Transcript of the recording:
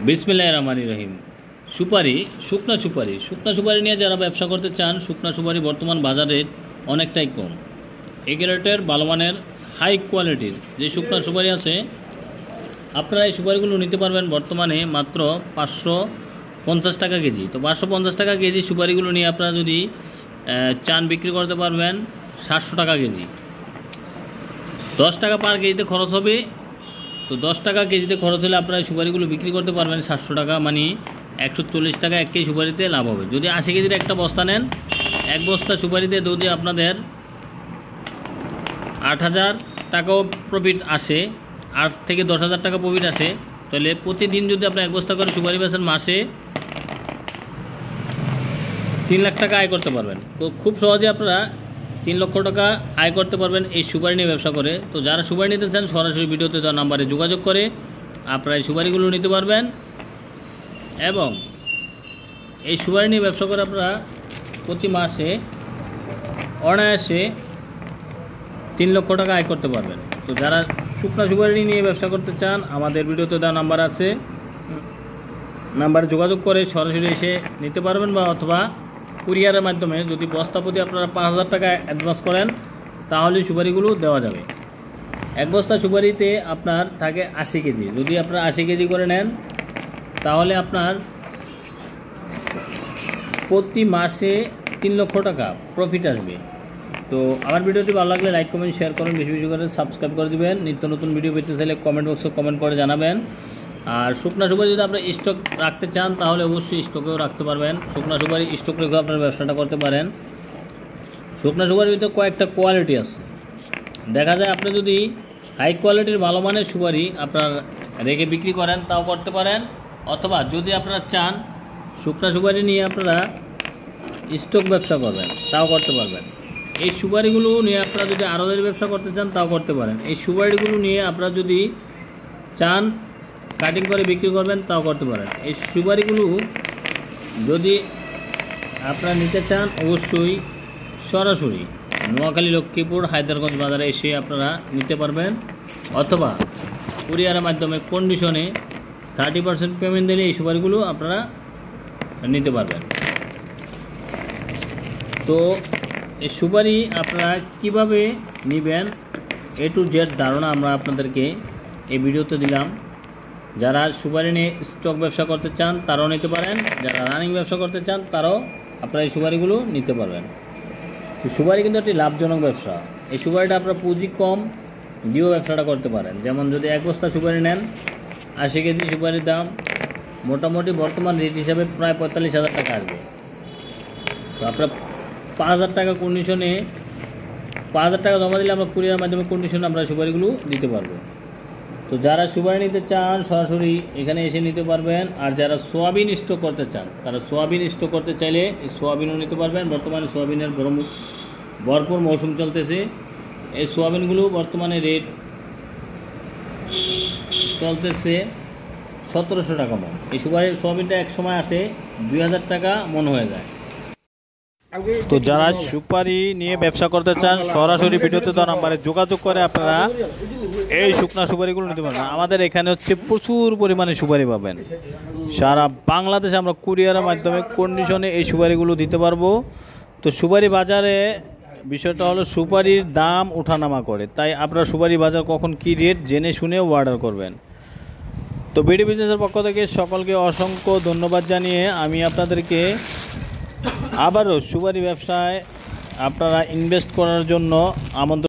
বিসমিল্লাহির রহমানির রহিম। সুপারি, শুকনা সুপারি নিয়ে যারা ব্যবসা করতে চান, শুকনা সুপারি বর্তমান বাজারে অনেকটাই কম। এ গ্রেডের ভালো মানের হাই কোয়ালিটির যে শুকনা সুপারি আছে, আপনারা এই সুপারিগুলো নিতে পারবেন বর্তমানে মাত্র 550 টাকা কেজি। তো 550 টাকা কেজি সুপারিগুলো নিয়ে আপনারা যদি চান, বিক্রি করতে পারবেন 700 টাকা কেজি। 10 টাকা পার কেজিতে খরচ হবে। তো 10 টাকা কেজিতে খরচ হলে আপনারা সুপারিগুলো বিক্রি করতে পারবেন 700 টাকা, মানে 140 টাকা এক কেজি সুপারিতে লাভ হবে। যদি 80 কেজির একটা বস্তা নেন, এক বস্তা সুপারিতে যদি আপনাদের 8,000 টাকাও প্রফিট আসে, 8 থেকে 10,000 টাকা প্রফিট আসে, তাহলে প্রতিদিন যদি আপনি এক বস্তা করে সুপারি বেচেন, মাসে 3 লাখ টাকা আয় করতে পারবেন। তো খুব সহজে আপনারা 3 লক্ষ টাকা আয় করতে পারবেন এই সুপারি নিয়ে ব্যবসা করে। তো যারা সুপারি নিতে চান, সরাসরি ভিডিওতে দেওয়া নাম্বারে যোগাযোগ করে আপনারা এই সুপারিগুলো নিতে পারবেন, এবং এই সুপারি নিয়ে ব্যবসা করে আপনারা প্রতি মাসে অনায়াসে 3 লক্ষ টাকা আয় করতে পারবেন। তো যারা শুকনা সুপারি নিয়ে ব্যবসা করতে চান, আমাদের ভিডিওতে দেওয়া নাম্বার আছে, নাম্বারে যোগাযোগ করে সরাসরি এসে নিতে পারবেন, বা অথবা কুরিয়ারের মাধ্যমে যদি বস্তা প্রতি আপনারা 5,000 টাকা অ্যাডভান্স করেন, তাহলে সুপারিগুলো দেওয়া যাবে। এক বস্তা সুপারিতে আপনার থাকে 80 কেজি। যদি আপনারা 80 কেজি করে নেন, তাহলে আপনার প্রতি মাসে 3 লক্ষ টাকা প্রফিট আসবে। তো আমার ভিডিওটি ভালো লাগলে লাইক, কমেন্ট, শেয়ার করুন, বেশি বেশি করে সাবস্ক্রাইব করে দেবেন। নিত্য নতুন ভিডিও পেতে চাইলে কমেন্ট বক্সে কমেন্ট করে জানাবেন। আর শুকনা সুপারি যদি আপনারা স্টক রাখতে চান, তাহলে অবশ্যই স্টকেও রাখতে পারবেন। শুকনা সুপারি স্টক রেখেও আপনারা ব্যবসাটা করতে পারেন। শুকনা সুপারির ভিতরে কয়েকটা কোয়ালিটি আছে। দেখা যায় আপনি যদি হাই কোয়ালিটির ভালো মানের সুপারি আপনার রেখে বিক্রি করেন, তাও করতে পারেন, অথবা যদি আপনারা চান শুকনা সুপারি নিয়ে আপনারা স্টক ব্যবসা করবেন, তাও করতে পারবেন। এই সুপারিগুলো নিয়ে আপনারা যদি আড়তের ব্যবসা করতে চান, তাও করতে পারেন। এই সুপারিগুলো নিয়ে আপনারা যদি চান কাটিং করে বিক্রি করবেন, তাও করতে পারেন। এই সুপারিগুলো যদি আপনারা নিতে চান, অবশ্যই সরাসরি নোয়াখালী, লক্ষ্মীপুর, হায়দ্রাবাদ বাজারে এসে আপনারা নিতে পারবেন, অথবা কুরিয়ারের মাধ্যমে কন্ডিশনে 30% পেমেন্ট দিলে এই সুপারিগুলো আপনারা নিতে পারবেন। তো এই সুপারি আপনারা কিভাবে নেবেন, A to Z ধারণা আমরা আপনাদেরকে এই ভিডিওতে দিলাম। যারা সুপারি নিয়ে স্টক ব্যবসা করতে চান, তারাও নিতে পারেন। যারা রানিং ব্যবসা করতে চান, তারাও আপনারা এই সুপারিগুলো নিতে পারবেন। তো সুপারি কিন্তু একটি লাভজনক ব্যবসা। এই সুপারিটা আপনারা পুঁজি কম দিয়েও ব্যবসাটা করতে পারেন। যেমন যদি এক বস্তা সুপারি নেন, 80 কেজি সুপারির দাম মোটামুটি বর্তমান রেট হিসাবে প্রায় 45,000 টাকা আসবে। তো আপনারা 5,000 টাকা কন্ডিশনে, 5,000 টাকা জমা দিলে আমরা কুরিয়ারের মাধ্যমে কন্ডিশনে আমরা সুপারিগুলো দিতে পারবো। তো যারা সুপারি নিতে চান, সরাসরি এখানে এসে নিতে পারবেন। আর যারা সোয়াবিন স্টক করতে চান, তারা সোয়াবিন স্টক করতে চাইলে এই সোয়াবিনও নিতে পারবেন। বর্তমানে সোয়াবিনের ভরপুর মৌসুম চলতেছে। এই সোয়াবিনগুলো বর্তমানে রেট চলতেছে 1700 টাকা মন। এই সোয়াবিনটা এক সময় আসে 2,000 টাকা মন হয়ে যায়। তো যারা সুপারি নিয়ে ব্যবসা করতে চান, সরাসরি ভিডিওতে দেওয়া নাম্বারে যোগাযোগ করে আপনারা এই শুকনা সুপারিগুলো নিতে পারবেন। আমাদের এখানে হচ্ছে প্রচুর পরিমাণে সুপারি পাবেন। সারা বাংলাদেশে আমরা কুরিয়ারের মাধ্যমে কন্ডিশনে এই সুপারিগুলো দিতে পারবো। তো সুপারি বাজারে বিষয়টা হলো, সুপারির দাম ওঠানামা করে, তাই আপনারা সুপারি বাজার কখন কী রেট জেনে শুনেও অর্ডার করবেন। তো বিডি বিজনেসের পক্ষ থেকে সকলকে অসংখ্য ধন্যবাদ জানিয়ে আমি আপনাদেরকে আবারও সুপারি ব্যবসায় আপনারা ইনভেস্ট করার জন্য আমন্ত্রণ